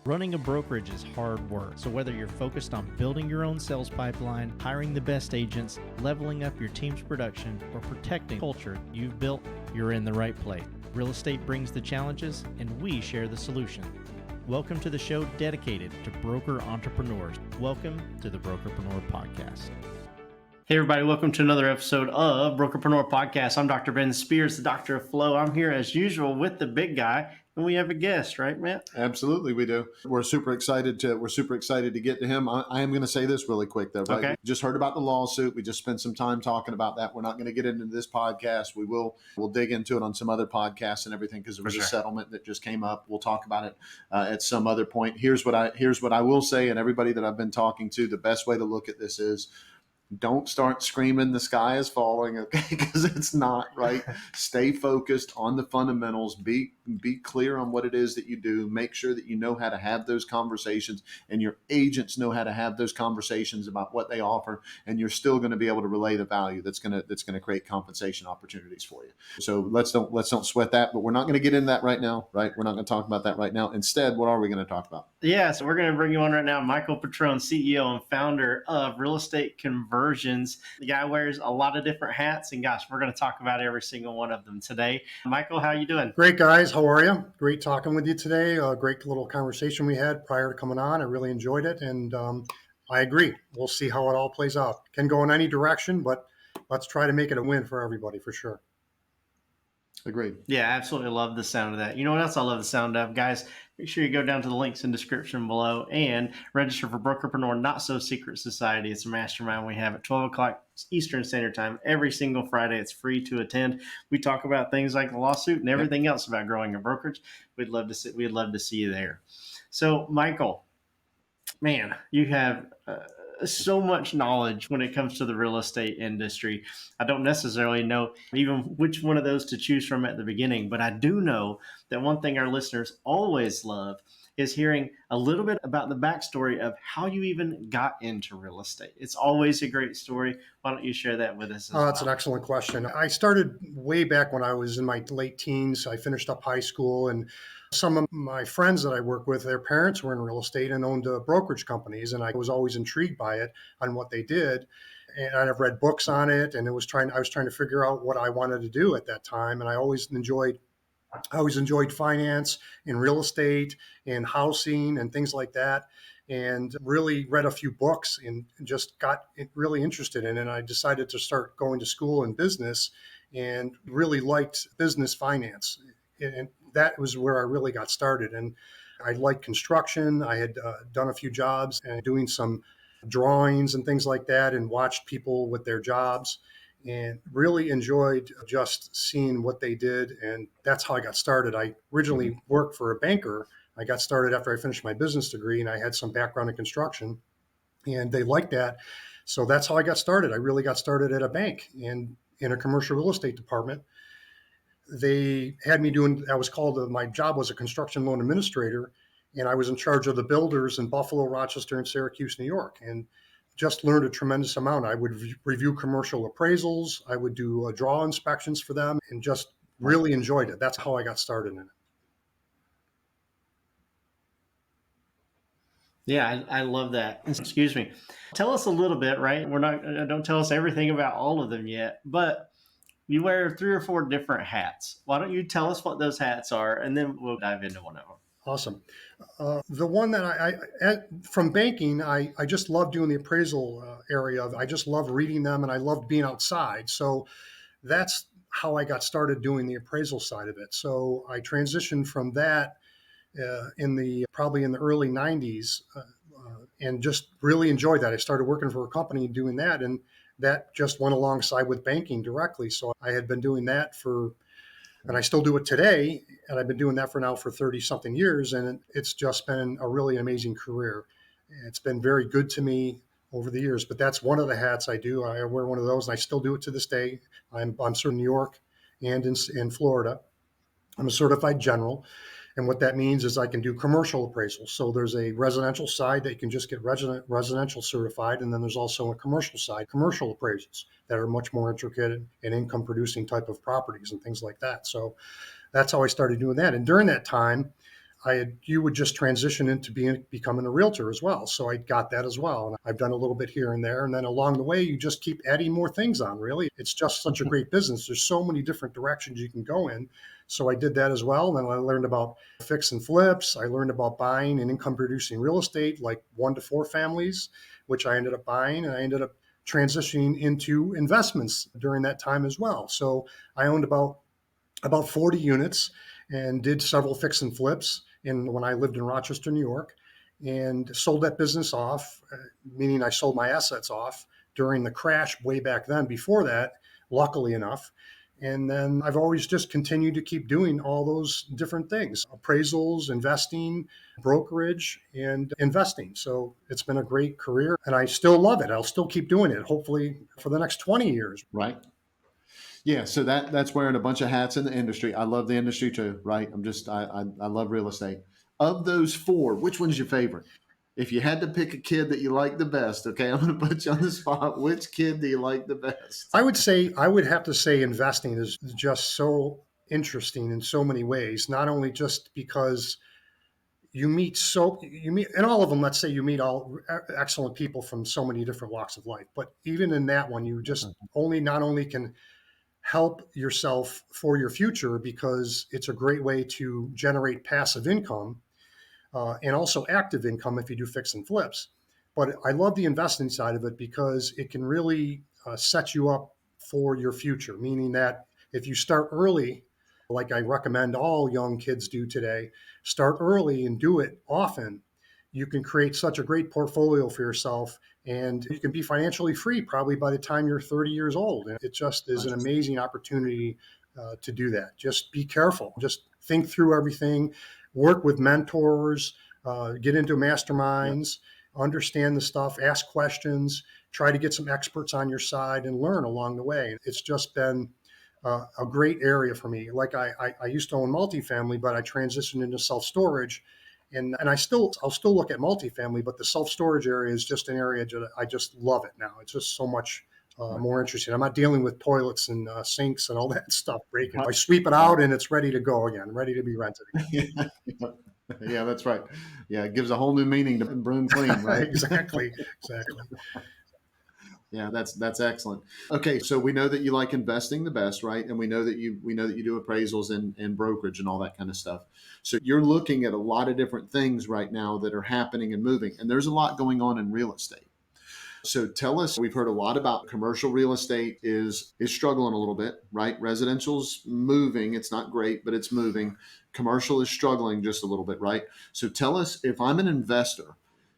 Running a brokerage is hard work, so whether you're focused on building your own sales pipeline, hiring the best agents, leveling up your team's production, or protecting the culture you've built, you're in the right place. Real estate brings the challenges, and we share the solution. Welcome to the show dedicated to broker entrepreneurs. Welcome to the Brokerpreneur Podcast. Hey everybody, welcome to another episode of Brokerpreneur Podcast. I'm Dr. Ben Spears, the Doctor of Flow. I'm here as usual with the big guy, and we have a guest, right, Matt? Absolutely, we do. We're super excited to get to him. I am going to say this really quick though, right? Okay. We just heard about the lawsuit. We just spent some time talking about that. We're not going to get into this podcast. We'll dig into it on some other podcasts and everything because there was a settlement that just came up. We'll talk about it at some other point. Here's what I will say, and everybody that I've been talking to, the best way to look at this is, don't start screaming the sky is falling, okay? Because it's not, right? Stay focused on the fundamentals. Be clear on what it is that you do. Make sure that you know how to have those conversations and your agents know how to have those conversations about what they offer, and you're still going to be able to relay the value that's going to create compensation opportunities for you. So let's don't sweat that, but we're not going to get into that right now, right? We're not going to talk about that right now. Instead, what are we going to talk about? Yeah, so we're going to bring you on right now, Michael Petrone, CEO and founder of Real Estate Conversions. The guy wears a lot of different hats, and gosh, we're going to talk about every single one of them today. Michael, how are you doing? Great, guys. How are you? Great talking with you today. A great little conversation we had prior to coming on. I really enjoyed it, and I agree. We'll see how it all plays out. Can go in any direction, but let's try to make it a win for everybody, for sure. Agreed. Yeah, I absolutely love the sound of that. You know what else I love the sound of? Guys, make sure you go down to the links in the description below and register for Brokerpreneur Not So Secret Society. It's a mastermind we have at 12 o'clock Eastern Standard Time every single Friday. It's free to attend. We talk about things like the lawsuit and everything else about growing a brokerage. We'd love to see you there. So, Michael, man, you have so much knowledge when it comes to the real estate industry. I don't necessarily know even which one of those to choose from at the beginning, but I do know that one thing our listeners always love is hearing a little bit about the backstory of how you even got into real estate. It's always a great story. Why don't you share that with us as well? That's an excellent question. I started way back when I was in my late teens. I finished up high school, and some of my friends that I work with, their parents were in real estate and owned brokerage companies, and I was always intrigued by it, on what they did. And I've read books on it, and I was trying to figure out what I wanted to do at that time. And I always enjoyed finance and real estate and housing and things like that, and really read a few books and just got really interested in it. And I decided to start going to school in business and really liked business finance. And that was where I really got started. And I liked construction. I had done a few jobs and doing some drawings and things like that, and watched people with their jobs, and really enjoyed just seeing what they did. And that's how I got started. I originally worked for a banker. I got started after I finished my business degree, and I had some background in construction, and they liked that. So that's how I got started. I really got started at a bank and in a commercial real estate department. They had me doing, my job was a construction loan administrator, and I was in charge of the builders in Buffalo, Rochester, and Syracuse, New York. And just learned a tremendous amount. I would review commercial appraisals. I would do draw inspections for them, and just really enjoyed it. That's how I got started in it. Yeah, I love that. Excuse me. Tell us a little bit, right? Don't tell us everything about all of them yet, but you wear 3 or 4 different hats. Why don't you tell us what those hats are, and then we'll dive into one of them. Awesome. The one that from banking, I just love doing the appraisal area. I just love reading them, and I love being outside. So that's how I got started doing the appraisal side of it. So I transitioned from that probably in the early 90s, and just really enjoyed that. I started working for a company doing that, and that just went alongside with banking directly. So I had been doing that and I still do it today, and I've been doing that for 30 something years, and it's just been a really amazing career. It's been very good to me over the years, but that's one of the hats I do. I wear one of those, and I still do it to this day. I'm certified in New York and in Florida. I'm a certified general. And what that means is I can do commercial appraisals. So there's a residential side that you can just get residential certified. And then there's also a commercial side, commercial appraisals that are much more intricate and income producing type of properties and things like that. So that's how I started doing that. And during that time, you would just transition into becoming a realtor as well. So I got that as well. And I've done a little bit here and there. And then along the way, you just keep adding more things on, really. It's just such a great business. There's so many different directions you can go in. So I did that as well. Then I learned about fix and flips. I learned about buying and income producing real estate, like 1 to 4 families, which I ended up buying. And I ended up transitioning into investments during that time as well. So I owned about 40 units and did several fix and flips when I lived in Rochester, New York, and sold that business off, meaning I sold my assets off during the crash way back then before that, luckily enough. And then I've always just continued to keep doing all those different things: appraisals, investing, brokerage, and investing. So it's been a great career and I still love it. I'll still keep doing it, hopefully for the next 20 years. Right. Yeah, so that's wearing a bunch of hats in the industry. I love the industry too, right? I love real estate. Of those four, which one's your favorite? If you had to pick a kid that you like the best, okay, I'm going to put you on the spot. Which kid do you like the best? I would have to say investing is just so interesting in so many ways, not only just because you meet in all of them, let's say you meet all excellent people from so many different walks of life, but even in that one, you just only not only can help yourself for your future because it's a great way to generate passive income, and also active income if you do fix and flips. But I love the investing side of it because it can really set you up for your future, meaning that if you start early, like I recommend all young kids do today, start early and do it often. You can create such a great portfolio for yourself and you can be financially free probably by the time you're 30 years old. And it just is an amazing opportunity to do that. Just be careful, just think through everything, work with mentors, get into masterminds, understand the stuff, ask questions, try to get some experts on your side and learn along the way. It's just been a great area for me. Like I used to own multifamily, but I transitioned into self-storage. And I'll still look at multifamily, but the self-storage area is just an area that I just love it now. It's just so much more interesting. I'm not dealing with toilets and sinks and all that stuff breaking. I sweep it out and it's ready to go again, ready to be rented again. Yeah, that's right. Yeah, it gives a whole new meaning to broom clean, right? Exactly. Yeah, that's excellent. Okay, so we know that you like investing the best, right? And we know that you do appraisals and brokerage and all that kind of stuff. So you're looking at a lot of different things right now that are happening and moving, and there's a lot going on in real estate. So tell us, we've heard a lot about commercial real estate is struggling a little bit, right? Residential's moving, it's not great, but it's moving. Commercial is struggling just a little bit, right? So tell us, if I'm an investor,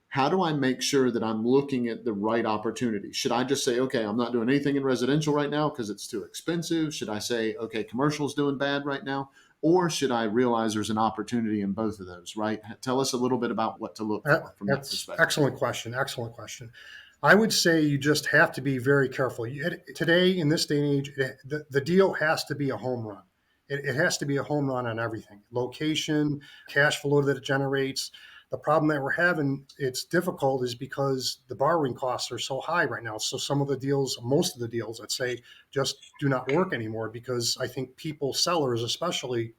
how do I make sure that I'm looking at the right opportunity? Should I just say, okay, I'm not doing anything in residential right now because it's too expensive? Should I say, okay, commercial is doing bad right now? Or should I realize there's an opportunity in both of those, right? Tell us a little bit about what to look for from that perspective. Excellent question. Excellent question. I would say you just have to be very careful. Today, in this day and age, the deal has to be a home run. It has to be a home run on everything: location, cash flow that it generates. The problem that we're having, it's difficult, is because the borrowing costs are so high right now. So some of the deals, most of the deals, I'd say, just do not work anymore because I think people, sellers especially,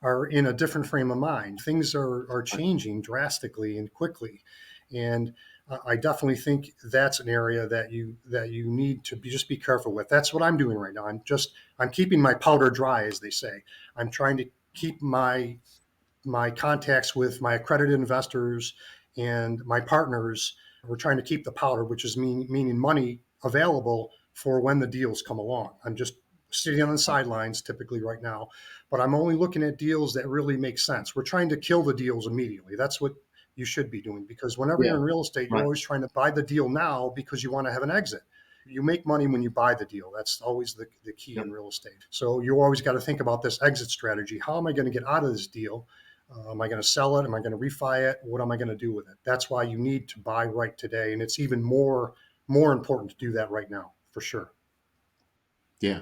are in a different frame of mind. Things are changing drastically and quickly. And I definitely think that's an area that you need to just be careful with. That's what I'm doing right now. I'm keeping my powder dry, as they say. I'm trying to keep my contacts with my accredited investors and my partners. We're trying to keep the powder, which is meaning money available for when the deals come along. I'm just sitting on the sidelines typically right now, but I'm only looking at deals that really make sense. We're trying to kill the deals immediately. That's what you should be doing, because whenever you're in real estate, you're always trying to buy the deal now because you want to have an exit. You make money when you buy the deal. That's always the key in real estate. So you always got to think about this exit strategy. How am I going to get out of this deal? Am I going to sell it? Am I going to refi it? What am I going to do with it? That's why you need to buy right today. And it's even more important to do that right now, for sure. Yeah.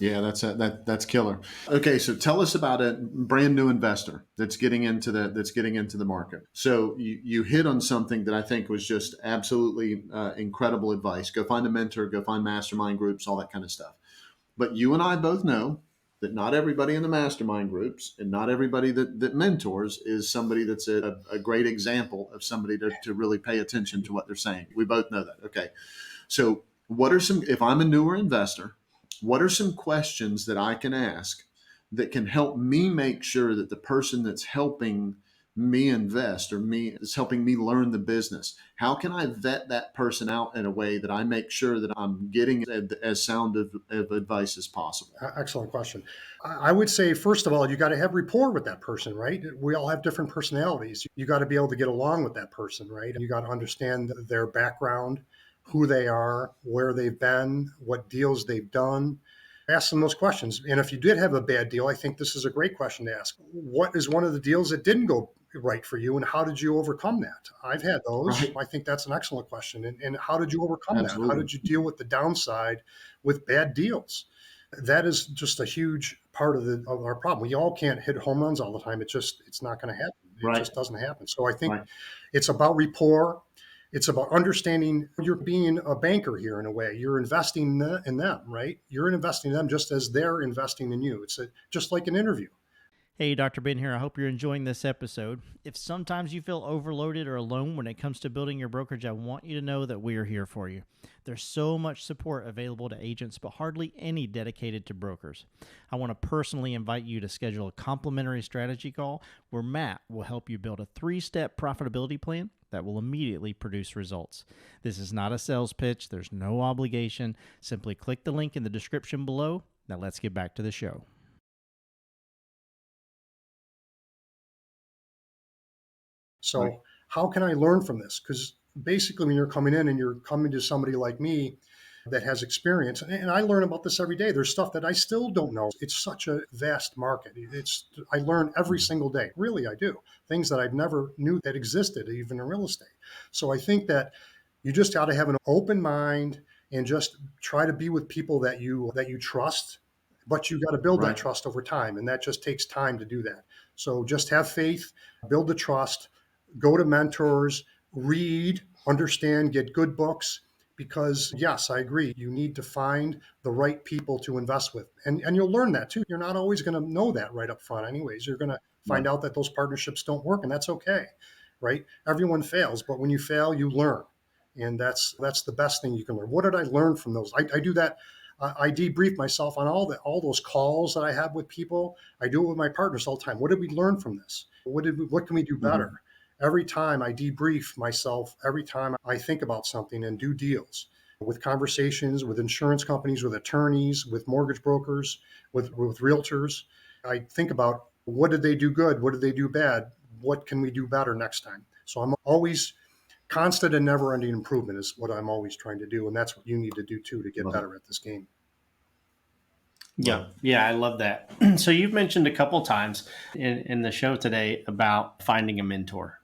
Yeah, that's killer. Okay, so tell us about a brand new investor that's getting into the market. So you hit on something that I think was just absolutely incredible advice. Go find a mentor, go find mastermind groups, all that kind of stuff. But you and I both know that not everybody in the mastermind groups and not everybody that mentors is somebody that's a great example of somebody to really pay attention to what they're saying. We both know that. Okay. So what are some, if I'm a newer investor, what are some questions that I can ask that can help me make sure that the person that's helping me invest or me is helping me learn the business? How can I vet that person out in a way that I make sure that I'm getting as sound of advice as possible? Excellent question. I would say, first of all, you got to have rapport with that person, right? We all have different personalities. You got to be able to get along with that person, right? You got to understand their background, who they are, where they've been, what deals they've done. Ask them those questions. And if you did have a bad deal, I think this is a great question to ask. What is one of the deals that didn't go right for you, and how did you overcome that? I've had those. Right. I think that's an excellent question. And how did you overcome that? How Absolutely. did you deal with the downside with bad deals? That is just a huge part of our problem. We all can't hit home runs all the time. It's not going to happen. It Right. just doesn't happen. So I think Right. it's about rapport. It's about understanding you're being a banker here in a way. You're investing in them, right? You're investing in them just as they're investing in you. Just like an interview. Hey, Dr. Ben here. I hope you're enjoying this episode. If sometimes you feel overloaded or alone when it comes to building your brokerage, I want you to know that we are here for you. There's so much support available to agents, but hardly any dedicated to brokers. I want to personally invite you to schedule a complimentary strategy call where Matt will help you build a 3-step profitability plan that will immediately produce results. This is not a sales pitch. There's no obligation. Simply click the link in the description below. Now let's get back to the show. So Right. how can I learn from this? Because basically, when you're coming in and you're coming to somebody like me that has experience, and I learn about this every day. There's stuff that I still don't know. It's such a vast market. I learn every single day. Really, I do. Things that I've never knew that existed, even in real estate. So I think that you just got to have an open mind and just try to be with people that you trust. But you got to build that Right. trust over time, and that just takes time to do that. So just have faith, build the trust, go to mentors, read, understand, get good books. Because yes, I agree. You need to find the right people to invest with. And you'll learn that too. You're not always going to know that right up front anyways. You're going to find Right. out that those partnerships don't work, and that's okay. Right? Everyone fails, but when you fail, you learn. And that's the best thing you can learn. What did I learn from those? I do that. I debrief myself on all those calls that I have with people. I do it with my partners all the time. What did we learn from this? What can we do better? Mhm. Every time I debrief myself, every time I think about something and do deals with conversations with insurance companies, with attorneys, with mortgage brokers, with realtors, I think about what did they do good? What did they do bad? What can we do better next time? So I'm always constant and never ending improvement is what I'm always trying to do. And that's what you need to do too to get Love it. better at this game. Yeah, Love yeah, I love that. So you've mentioned a couple times in the show today about finding a mentor,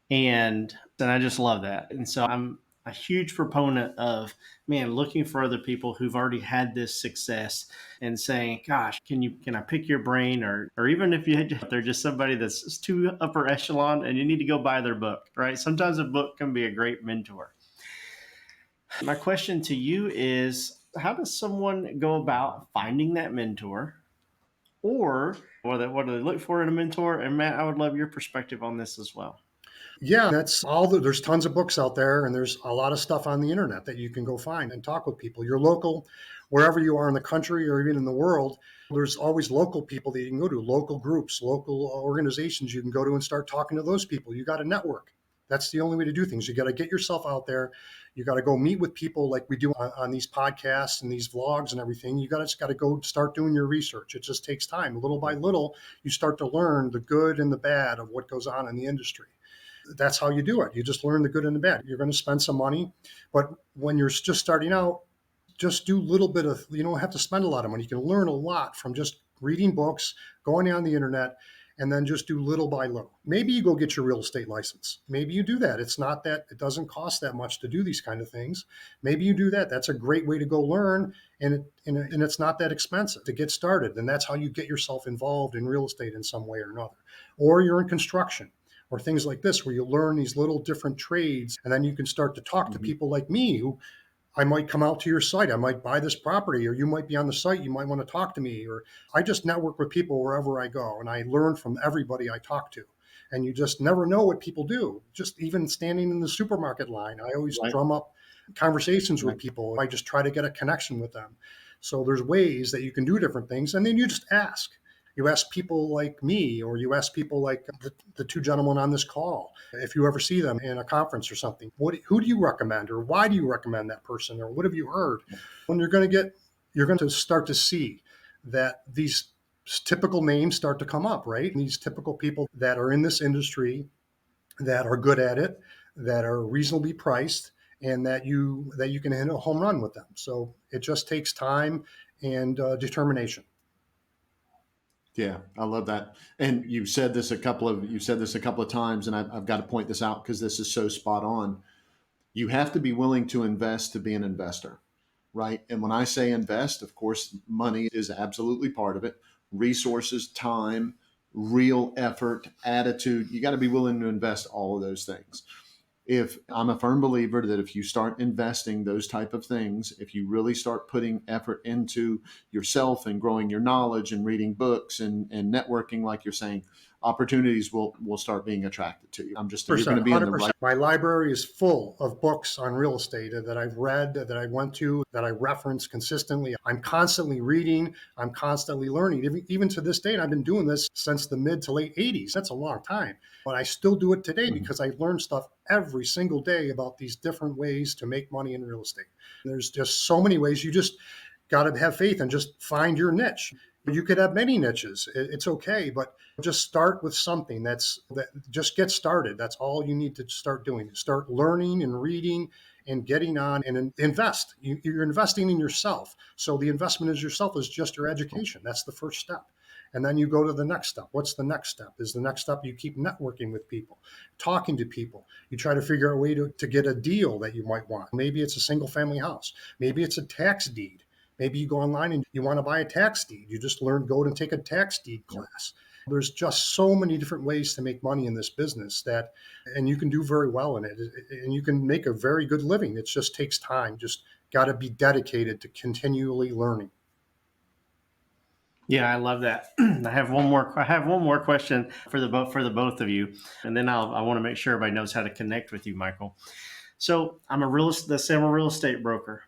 and I just love that. And so I'm a huge proponent of, man, looking for other people who've already had this success and saying, gosh, can I pick your brain, or even if they're just somebody that's too upper echelon and you need to go buy their book, right? Sometimes a book can be a great mentor. My question to you is, how does someone go about finding that mentor, or what do they look for in a mentor? And Matt, I would love your perspective on this as well. Yeah, that's there's tons of books out there, and there's a lot of stuff on the internet that you can go find and talk with people. Your local, wherever you are in the country or even in the world, there's always local people that you can go to, local groups, local organizations you can go to and start talking to those people. You got to network. That's the only way to do things. You got to get yourself out there. You got to go meet with people like we do on these podcasts and these vlogs and everything. You just got to go start doing your research. It just takes time. Little by little, you start to learn the good and the bad of what goes on in the industry. That's how you do it. You just learn the good and the bad. You're going to spend some money, but when you're just starting out, just do a little bit of, you don't have to spend a lot of money. You can learn a lot from just reading books, going on the internet, and then just do little by little. Maybe you go get your real estate license. Maybe you do that. It's not that it doesn't cost that much to do these kind of things. Maybe you do that. That's a great way to go learn. And it's not that expensive to get started. And that's how you get yourself involved in real estate in some way or another. Or you're in construction or things like this, where you learn these little different trades. And then you can start to talk to Mhm. people like me who I might come out to your site. I might buy this property, or you might be on the site. You might want to talk to me. Or I just network with people wherever I go, and I learn from everybody I talk to. And you just never know what people do. Just even standing in the supermarket line, I always Right. drum up conversations with Right. people. I just try to get a connection with them. So there's ways that you can do different things, and then you just ask. You ask people like me, or you ask people like the two gentlemen on this call. If you ever see them in a conference or something, who do you recommend, or why do you recommend that person, or what have you heard? When you're going to start to see that these typical names start to come up, right? And these typical people that are in this industry, that are good at it, that are reasonably priced, and that you can hit a home run with them. So it just takes time and determination. Yeah, I love that. And you said this a couple of times, and I've got to point this out because this is so spot on. You have to be willing to invest to be an investor, right? And when I say invest, of course, money is absolutely part of it. Resources, time, real effort, attitude. You got to be willing to invest all of those things. If I'm a firm believer that if you start investing those type of things, if you really start putting effort into yourself and growing your knowledge and reading books and networking, like you're saying, opportunities will start being attracted to you. You're going to be in the 100%. right. My library is full of books on real estate that I've read, that I went to, that I reference consistently. I'm constantly reading. I'm constantly learning. Even to this date, I've been doing this since the mid to late 80s. That's a long time. But I still do it today Mhm. because I learn stuff every single day about these different ways to make money in real estate. There's just so many ways. You just got to have faith and just find your niche. You could have many niches. It's okay, but just start with something that just get started. That's all you need to start doing. Start learning and reading and getting on and invest. You're investing in yourself. So the investment is yourself is just your education. That's the first step. And then you go to the next step. What's the next step? Is the next step you keep networking with people, talking to people. You try to figure out a way to get a deal that you might want. Maybe it's a single family house. Maybe it's a tax deed. Maybe you go online and you want to buy a tax deed. You just go and take a tax deed class. There's just so many different ways to make money in this business and you can do very well in it. And you can make a very good living. It just takes time. Just got to be dedicated to continually learning. Yeah, I love that. I have one more. I have one more question for the both of you, and then I want to make sure everybody knows how to connect with you, Michael. So I'm a real estate broker,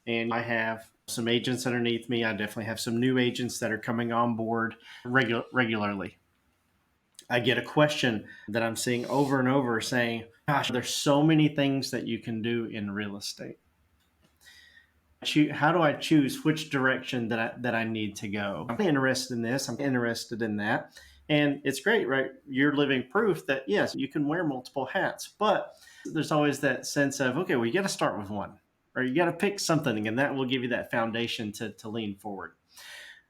and I have some agents underneath me. I definitely have some new agents that are coming on board regularly. I get a question that I'm seeing over and over saying, "Gosh, there's so many things that you can do in real estate. How do I choose which direction that I need to go? I'm interested in this. I'm interested in that." And it's great, right? You're living proof that yes, you can wear multiple hats, but there's always that sense of, okay, well, you got to start with one, or you got to pick something, and that will give you that foundation to lean forward.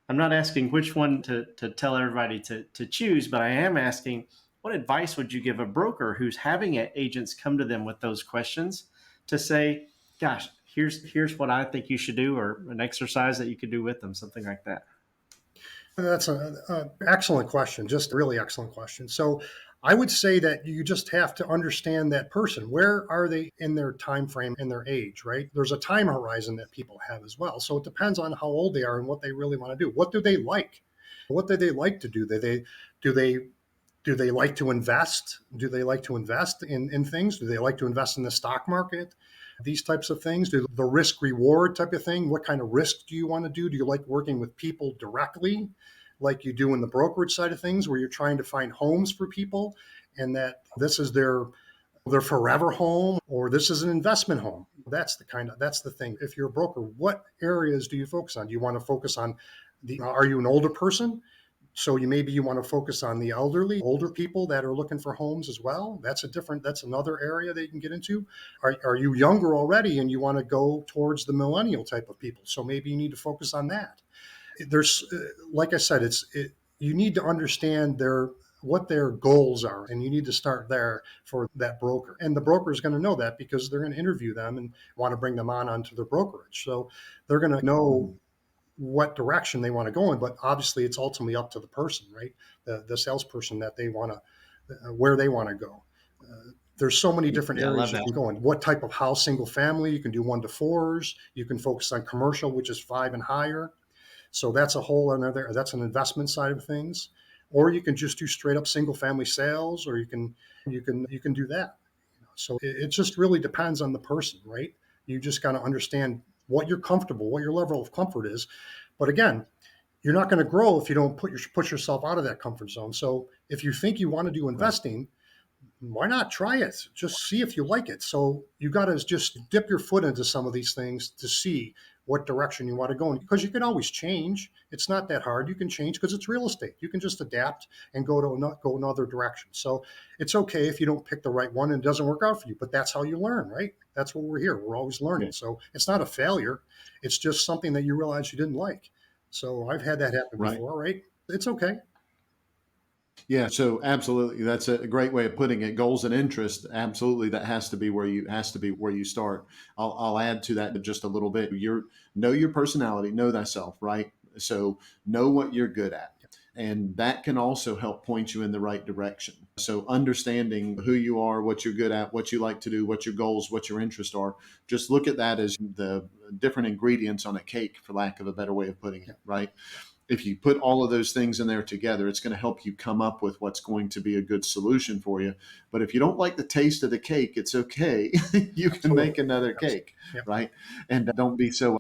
I'm not asking which one to tell everybody to choose, but I am asking, what advice would you give a broker who's having agents come to them with those questions to say, gosh, here's what I think you should do, or an exercise that you could do with them, something like that. That's an excellent question, just a really excellent question. So I would say that you just have to understand that person. Where are they in their time frame and their age, right? There's a time horizon that people have as well. So it depends on how old they are and what they really want to do. What do they like? What do they like to do? Do they do they like to invest? Do they like to invest in things? Do they like to invest in the stock market? These types of things. Do the risk reward type of thing? What kind of risk do you want to do? Do you like working with people directly, like you do in the brokerage side of things, where you're trying to find homes for people, and that this is their forever home, or this is an investment home? That's the thing. If you're a broker, what areas do you focus on? Do you want to focus on are you an older person? So maybe you want to focus on the older people that are looking for homes as well. That's another area that you can get into. Are you younger already and you want to go towards the millennial type of people? So maybe you need to focus on that. There's, like I said, you need to understand what their goals are, and you need to start there for that broker. And the broker is going to know that because they're going to interview them and want to bring them onto their brokerage. So they're going to know what direction they want to go in, but obviously it's ultimately up to the person, right? The salesperson that they want to, where they want to go. There's so many different Yeah, I love areas you that. can go in. What type of house, single family, you can do 1 to 4s. You can focus on commercial, which is 5 and higher. So that's a whole another, that's an investment side of things. Or you can just do straight up single family sales, or you can do that. So it just really depends on the person, right? You just got to understand what you're comfortable, what your level of comfort is. But again, you're not going to grow if you don't push yourself out of that comfort zone. So if you think you want to do Right. investing, why not try it? Just see if you like it. So you got to just dip your foot into some of these things to see what direction you want to go in, because you can always change. It's not that hard. You can change because it's real estate. You can just adapt and go another direction. So it's okay if you don't pick the right one and it doesn't work out for you, but that's how you learn, right? That's what we're here. We're always learning. Yeah. So it's not a failure. It's just something that you realize you didn't like. So I've had that happen Right. before, right? It's okay. Yeah, so absolutely, that's a great way of putting it. Goals and interest, absolutely, that has to be where you start. I'll add to that just a little bit. Know your personality, know thyself, right? So know what you're good at, and that can also help point you in the right direction. So understanding who you are, what you're good at, what you like to do, what your goals, what your interests are. Just look at that as the different ingredients on a cake, for lack of a better way of putting it, right? If you put all of those things in there together, it's going to help you come up with what's going to be a good solution for you. But if you don't like the taste of the cake, it's okay. You can make another cake, Yep. right? And don't be so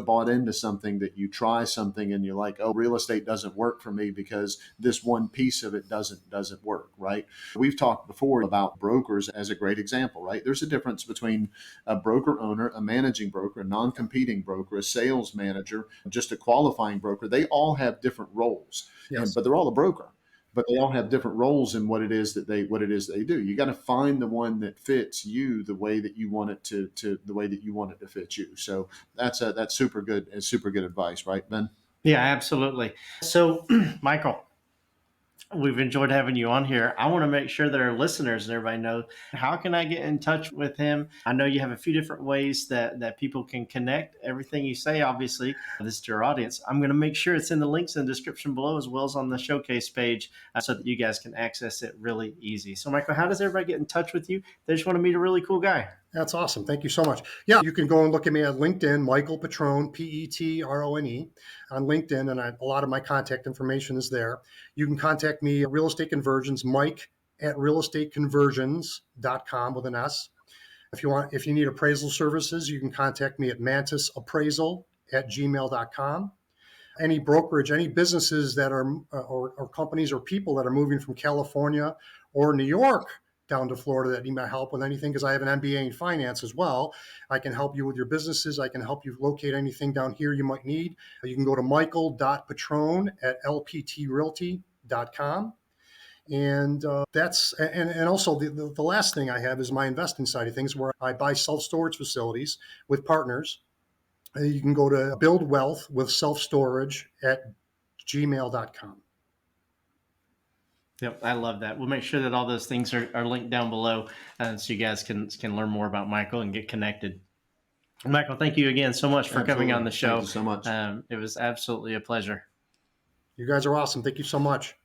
bought into something that you try something and you're like, oh, real estate doesn't work for me because this one piece of it doesn't work, right? We've talked before about brokers as a great example, right? There's a difference between a broker owner, a managing broker, a non-competing broker, a sales manager, just a qualifying broker. They all have different roles, Yes. but they're all a broker. But they all have different roles in what it is that they do. You got to find the one that fits you the way that you want it to the way that you want it to fit you. So that's super good and super good advice, right, Ben? Yeah, absolutely. So, Michael, we've enjoyed having you on here. I want to make sure that our listeners and everybody know, how can I get in touch with him? I know you have a few different ways that people can connect. Everything you say, obviously, this is to your audience. I'm going to make sure it's in the links in the description below, as well as on the showcase page, so that you guys can access it really easy. So, Michael, how does everybody get in touch with you? They just want to meet a really cool guy. That's awesome. Thank you so much. Yeah, you can go and look at me at LinkedIn, Michael Petrone, Petrone, on LinkedIn, and a lot of my contact information is there. You can contact me at Real Estate Conversions, Mike at realestateconversions.com with an S. If you need appraisal services, you can contact me at mantisappraisal@gmail.com. Any brokerage, any businesses that are, or companies or people that are moving from California or New York down to Florida that need my help with anything, because I have an MBA in finance as well. I can help you with your businesses. I can help you locate anything down here you might need. You can go to michael.petrone@lptrealty.com. And also the last thing I have is my investing side of things, where I buy self-storage facilities with partners. You can go to Build Wealth with Self-Storage at gmail.com. Yep, I love that. We'll make sure that all those things are linked down below, so you guys can learn more about Michael and get connected. Michael, thank you again so much for coming on the show. Thank you so much. It was absolutely a pleasure. You guys are awesome. Thank you so much.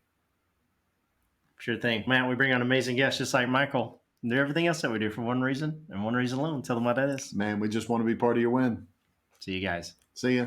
Sure thing. Matt, we bring on amazing guests just like Michael. And do everything else that we do for one reason and one reason alone. Tell them what that is. Man, we just want to be part of your win. See you guys. See ya.